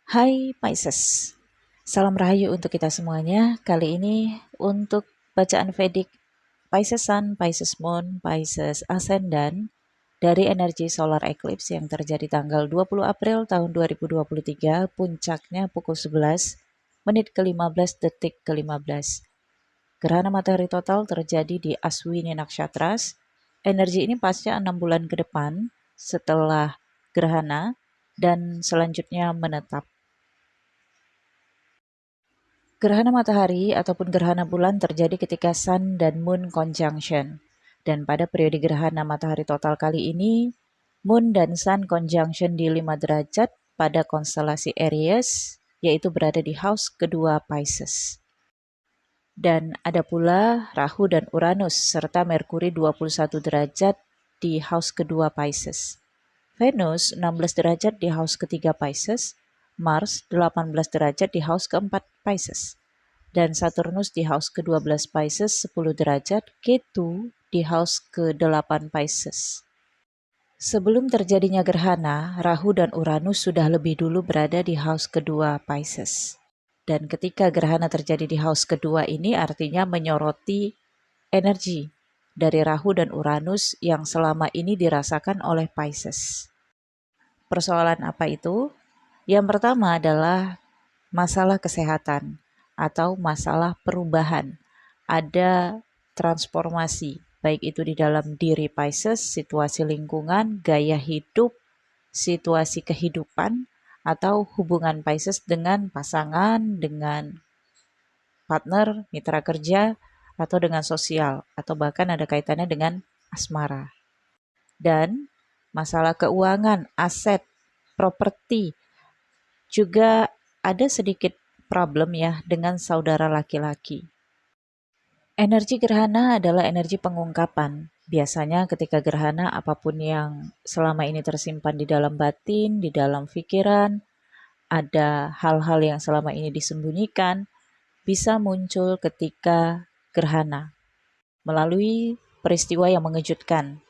Hai Pisces, salam rahayu untuk kita semuanya. Kali ini untuk bacaan Vedic Pisces Sun, Pisces Moon, Pisces Ascendant dari energi solar eclipse yang terjadi tanggal 20 April tahun 2023, puncaknya pukul 11 menit ke-15 detik ke-15. Gerhana matahari total terjadi di Aswini Nakshatras. Energi ini pasca 6 bulan ke depan setelah gerhana dan selanjutnya menetap. Gerhana matahari ataupun gerhana bulan terjadi ketika Sun dan Moon conjunction. Dan pada periode gerhana matahari total kali ini, Moon dan Sun conjunction di 5 derajat pada konstelasi Aries, yaitu berada di house kedua Pisces. Dan ada pula Rahu dan Uranus serta Merkuri 21 derajat di house kedua Pisces. Venus 16 derajat di house ketiga Pisces, Mars 18 derajat di house keempat Pisces. Dan Saturnus di house ke-12 Pisces 10 derajat, Ketu di house ke-8 Pisces. Sebelum terjadinya gerhana, Rahu dan Uranus sudah lebih dulu berada di house kedua Pisces. Dan ketika gerhana terjadi di house kedua ini artinya menyoroti energi dari Rahu dan Uranus yang selama ini dirasakan oleh Pisces. Persoalan apa itu? Yang pertama adalah masalah kesehatan atau masalah perubahan. Ada transformasi, baik itu di dalam diri Pisces, situasi lingkungan, gaya hidup, situasi kehidupan, atau hubungan Pisces dengan pasangan, dengan partner, mitra kerja, atau dengan sosial, atau bahkan ada kaitannya dengan asmara. Dan masalah keuangan, aset, properti, juga ada sedikit problem ya dengan saudara laki-laki. Energi gerhana adalah energi pengungkapan. Biasanya ketika gerhana apapun yang selama ini tersimpan di dalam batin, di dalam pikiran, ada hal-hal yang selama ini disembunyikan, bisa muncul ketika gerhana melalui peristiwa yang mengejutkan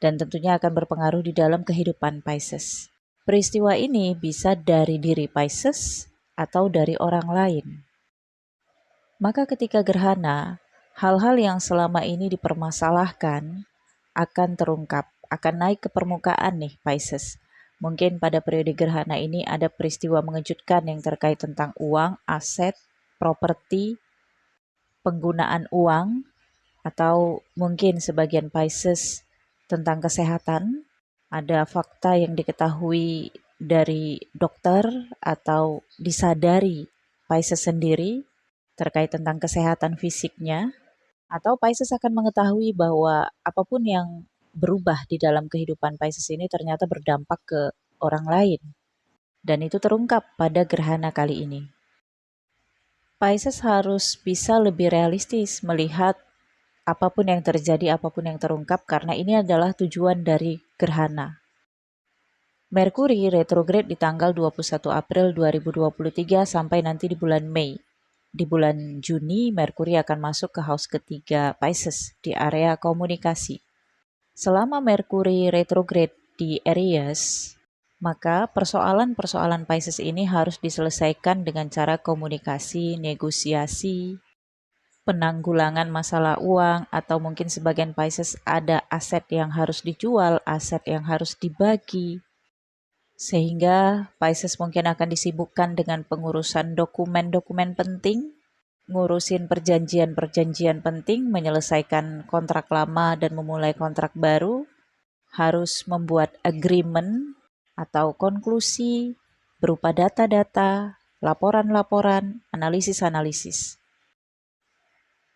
dan tentunya akan berpengaruh di dalam kehidupan Pisces. Peristiwa ini bisa dari diri Pisces atau dari orang lain. Maka ketika gerhana, hal-hal yang selama ini dipermasalahkan akan terungkap, akan naik ke permukaan nih Pisces. Mungkin pada periode gerhana ini ada peristiwa mengejutkan yang terkait tentang uang, aset, properti, penggunaan uang, atau mungkin sebagian Pisces tentang kesehatan. Ada fakta yang diketahui dari dokter atau disadari Pisces sendiri terkait tentang kesehatan fisiknya, atau Pisces akan mengetahui bahwa apapun yang berubah di dalam kehidupan Pisces ini ternyata berdampak ke orang lain. Dan itu terungkap pada gerhana kali ini. Pisces harus bisa lebih realistis melihat apapun yang terjadi, apapun yang terungkap, karena ini adalah tujuan dari gerhana. Merkuri retrograde di tanggal 21 April 2023 sampai nanti di bulan Mei. Di bulan Juni, Merkuri akan masuk ke house ketiga Pisces di area komunikasi. Selama Merkuri retrograde di Aries, maka persoalan-persoalan Pisces ini harus diselesaikan dengan cara komunikasi, negosiasi, penanggulangan masalah uang, atau mungkin sebagian Pisces ada aset yang harus dijual, aset yang harus dibagi. Sehingga Pisces mungkin akan disibukkan dengan pengurusan dokumen-dokumen penting, ngurusin perjanjian-perjanjian penting, menyelesaikan kontrak lama dan memulai kontrak baru, harus membuat agreement atau konklusi berupa data-data, laporan-laporan, analisis-analisis.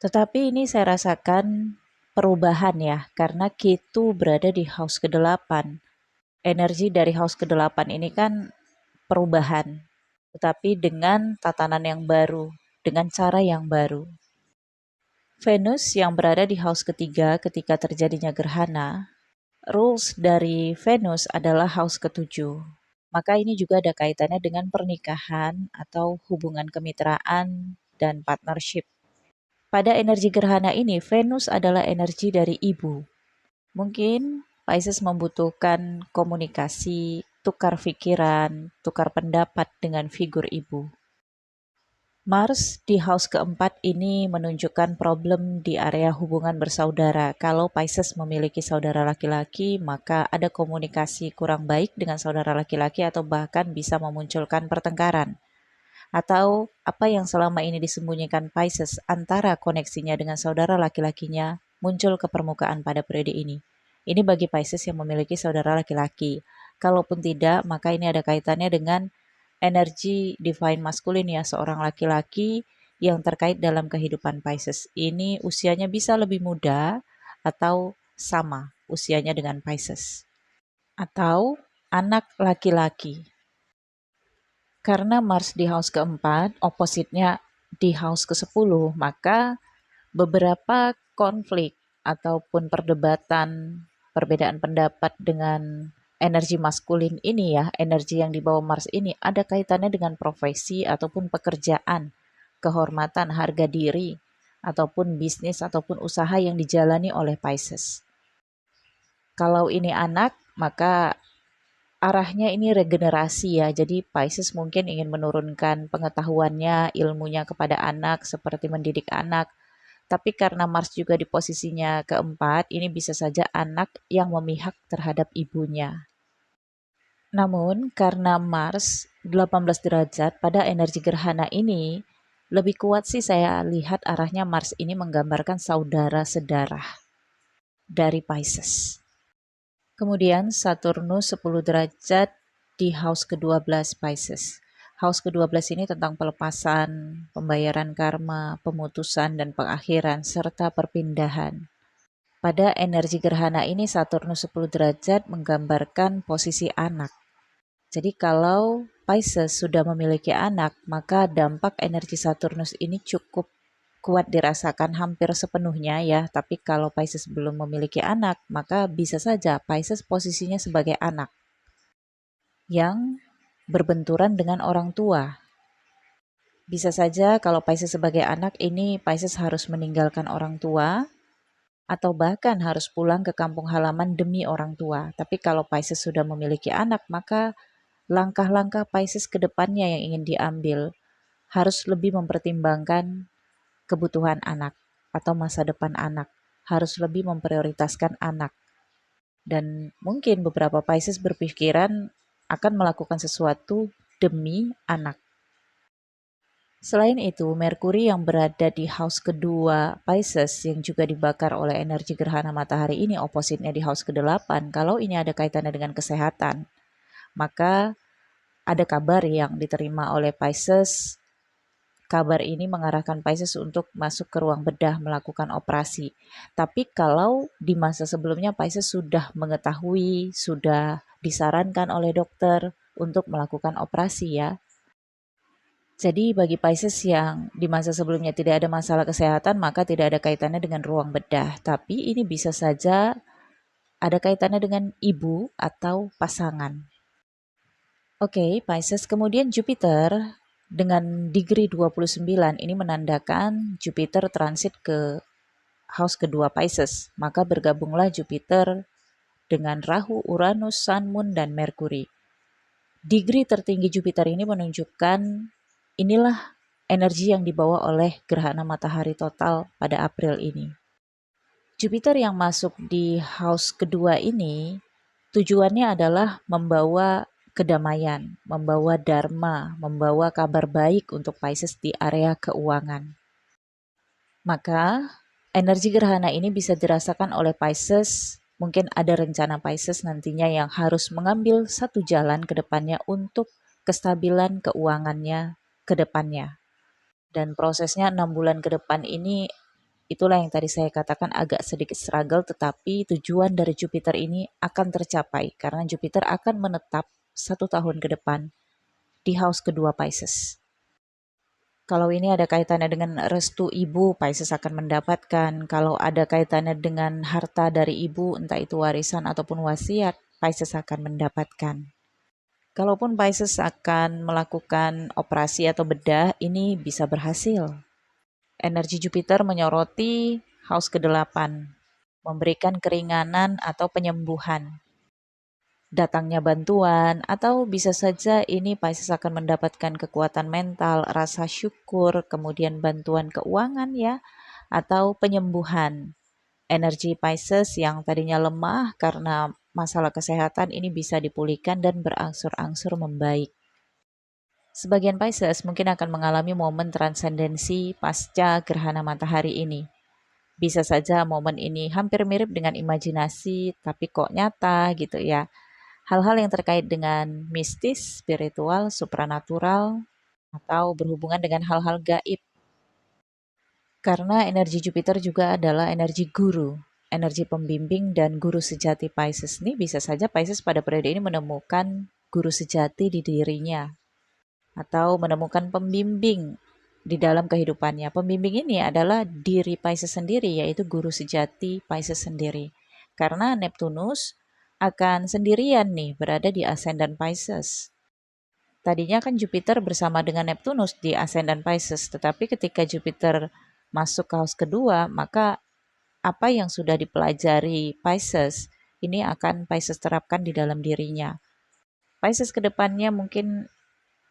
Tetapi ini saya rasakan perubahan ya, karena Ketu berada di house ke-8. Energi dari house ke-8 ini kan perubahan, tetapi dengan tatanan yang baru, dengan cara yang baru. Venus yang berada di house ketiga ketika terjadinya gerhana, rules dari Venus adalah house ke-7. Maka ini juga ada kaitannya dengan pernikahan atau hubungan kemitraan dan partnership. Pada energi gerhana ini, Venus adalah energi dari ibu. Mungkin Pisces membutuhkan komunikasi, tukar pikiran, tukar pendapat dengan figur ibu. Mars di house keempat ini menunjukkan problem di area hubungan bersaudara. Kalau Pisces memiliki saudara laki-laki, maka ada komunikasi kurang baik dengan saudara laki-laki atau bahkan bisa memunculkan pertengkaran. Atau apa yang selama ini disembunyikan Pisces antara koneksinya dengan saudara laki-lakinya muncul ke permukaan pada periode ini. Ini bagi Pisces yang memiliki saudara laki-laki. Kalaupun tidak, maka ini ada kaitannya dengan energi divine maskulin ya, seorang laki-laki yang terkait dalam kehidupan Pisces. Ini usianya bisa lebih muda atau sama usianya dengan Pisces. Atau anak laki-laki. Karena Mars di house keempat, opositnya di house ke-10, maka beberapa konflik ataupun perdebatan, perbedaan pendapat dengan energi maskulin ini ya, energi yang dibawa Mars ini ada kaitannya dengan profesi ataupun pekerjaan, kehormatan, harga diri, ataupun bisnis ataupun usaha yang dijalani oleh Pisces. Kalau ini anak, maka arahnya ini regenerasi ya. Jadi Pisces mungkin ingin menurunkan pengetahuannya, ilmunya kepada anak seperti mendidik anak. Tapi karena Mars juga di posisinya keempat, ini bisa saja anak yang memihak terhadap ibunya. Namun karena Mars 18 derajat pada energi gerhana ini, lebih kuat sih saya lihat arahnya Mars ini menggambarkan saudara sedarah dari Pisces. Kemudian Saturnus 10 derajat di house ke-12 Pisces. House ke-12 ini tentang pelepasan, pembayaran karma, pemutusan dan pengakhiran, serta perpindahan. Pada energi gerhana ini Saturnus 10 derajat menggambarkan posisi anak. Jadi kalau Pisces sudah memiliki anak, maka dampak energi Saturnus ini cukup kuat dirasakan hampir sepenuhnya ya. Tapi kalau Pisces belum memiliki anak, maka bisa saja Pisces posisinya sebagai anak yang berbenturan dengan orang tua. Bisa saja kalau Pisces sebagai anak ini Pisces harus meninggalkan orang tua atau bahkan harus pulang ke kampung halaman demi orang tua. Tapi kalau Pisces sudah memiliki anak, maka langkah-langkah Pisces ke depannya yang ingin diambil harus lebih mempertimbangkan kebutuhan anak atau masa depan anak, harus lebih memprioritaskan anak. Dan mungkin beberapa Pisces berpikiran akan melakukan sesuatu demi anak. Selain itu, Merkuri yang berada di house kedua Pisces yang juga dibakar oleh energi gerhana matahari ini opositnya di house ke-8. Kalau ini ada kaitannya dengan kesehatan, maka ada kabar yang diterima oleh Pisces. Kabar ini mengarahkan Pisces untuk masuk ke ruang bedah melakukan operasi. Tapi kalau di masa sebelumnya Pisces sudah mengetahui, sudah disarankan oleh dokter untuk melakukan operasi ya. Jadi bagi Pisces yang di masa sebelumnya tidak ada masalah kesehatan, maka tidak ada kaitannya dengan ruang bedah. Tapi ini bisa saja ada kaitannya dengan ibu atau pasangan. Oke, Pisces. Kemudian Jupiter dengan degree 29 ini menandakan Jupiter transit ke house kedua Pisces. Maka bergabunglah Jupiter dengan Rahu, Uranus, Sun, Moon, dan Merkuri. Degree tertinggi Jupiter ini menunjukkan inilah energi yang dibawa oleh gerhana matahari total pada April ini. Jupiter yang masuk di house kedua ini tujuannya adalah membawa kedamaian, membawa dharma, membawa kabar baik untuk Pisces di area keuangan. Maka energi gerhana ini bisa dirasakan oleh Pisces. Mungkin ada rencana Pisces nantinya yang harus mengambil satu jalan ke depannya untuk kestabilan keuangannya ke depannya. Dan prosesnya 6 bulan ke depan ini, itulah yang tadi saya katakan agak sedikit struggle, tetapi tujuan dari Jupiter ini akan tercapai karena Jupiter akan menetap 1 tahun ke depan di house kedua Pisces. Kalau ini ada kaitannya dengan restu ibu, Pisces akan mendapatkan. Kalau ada kaitannya dengan harta dari ibu, entah itu warisan ataupun wasiat, Pisces akan mendapatkan. Kalaupun Pisces akan melakukan operasi atau bedah, ini bisa berhasil. Energi Jupiter menyoroti house ke-8, memberikan keringanan atau penyembuhan. datangnya bantuan, atau bisa saja ini Pisces akan mendapatkan kekuatan mental, rasa syukur, kemudian bantuan keuangan ya, atau penyembuhan. Energi Pisces yang tadinya lemah karena masalah kesehatan ini bisa dipulihkan dan berangsur-angsur membaik. Sebagian Pisces mungkin akan mengalami momen transendensi pasca gerhana matahari ini. Bisa saja momen ini hampir mirip dengan imajinasi, tapi kok nyata gitu ya. Hal-hal yang terkait dengan mistis, spiritual, supranatural, atau berhubungan dengan hal-hal gaib. Karena energi Jupiter juga adalah energi guru, energi pembimbing dan guru sejati Pisces. Ini bisa saja Pisces pada periode ini menemukan guru sejati di dirinya atau menemukan pembimbing di dalam kehidupannya. Pembimbing ini adalah diri Pisces sendiri, yaitu guru sejati Pisces sendiri. Karena Neptunus akan sendirian nih berada di ascendant Pisces. Tadinya kan Jupiter bersama dengan Neptunus di ascendant Pisces, tetapi ketika Jupiter masuk ke house kedua, maka apa yang sudah dipelajari Pisces ini akan Pisces terapkan di dalam dirinya. Pisces kedepannya mungkin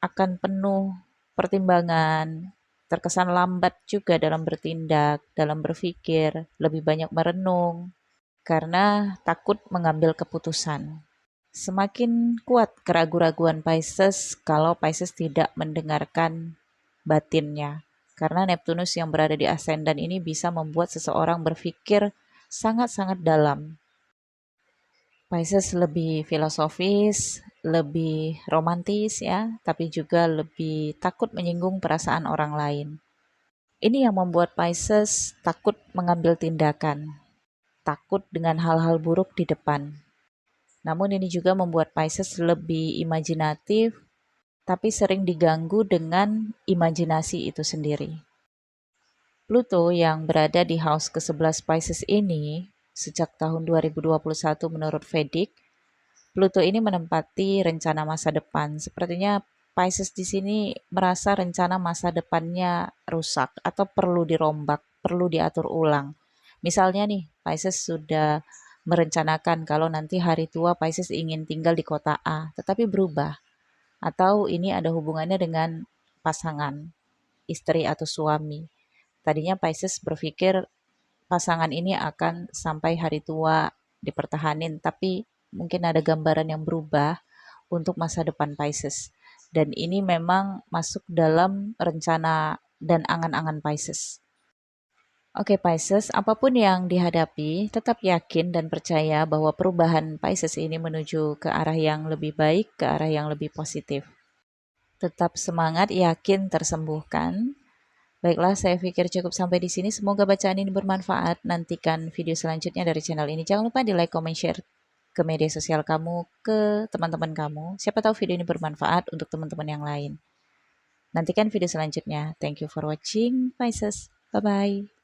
akan penuh pertimbangan, terkesan lambat juga dalam bertindak, dalam berpikir, lebih banyak merenung, karena takut mengambil keputusan. Semakin kuat keraguan-raguan Pisces kalau Pisces tidak mendengarkan batinnya. Karena Neptunus yang berada di ascendant ini bisa membuat seseorang berpikir sangat-sangat dalam. Pisces lebih filosofis, lebih romantis ya, tapi juga lebih takut menyinggung perasaan orang lain. Ini yang membuat Pisces takut mengambil tindakan, takut dengan hal-hal buruk di depan. Namun ini juga membuat Pisces lebih imajinatif, tapi sering diganggu dengan imajinasi itu sendiri. Pluto yang berada di house ke-11 Pisces ini sejak tahun 2021 menurut Vedic, Pluto ini menempati rencana masa depan. Sepertinya Pisces di sini merasa rencana masa depannya rusak atau perlu dirombak, perlu diatur ulang. Misalnya nih, Pisces sudah merencanakan kalau nanti hari tua Pisces ingin tinggal di kota A, tetapi berubah. Atau ini ada hubungannya dengan pasangan, istri atau suami. Tadinya Pisces berpikir pasangan ini akan sampai hari tua dipertahanin, tapi mungkin ada gambaran yang berubah untuk masa depan Pisces. Dan ini memang masuk dalam rencana dan angan-angan Pisces. Oke Pisces, apapun yang dihadapi, tetap yakin dan percaya bahwa perubahan Pisces ini menuju ke arah yang lebih baik, ke arah yang lebih positif. Tetap semangat, yakin tersembuhkan. Baiklah, saya pikir cukup sampai di sini. Semoga bacaan ini bermanfaat. Nantikan video selanjutnya dari channel ini. Jangan lupa di like, comment, share ke media sosial kamu, ke teman-teman kamu. Siapa tahu video ini bermanfaat untuk teman-teman yang lain. Nantikan video selanjutnya. Thank you for watching, Pisces. Bye-bye.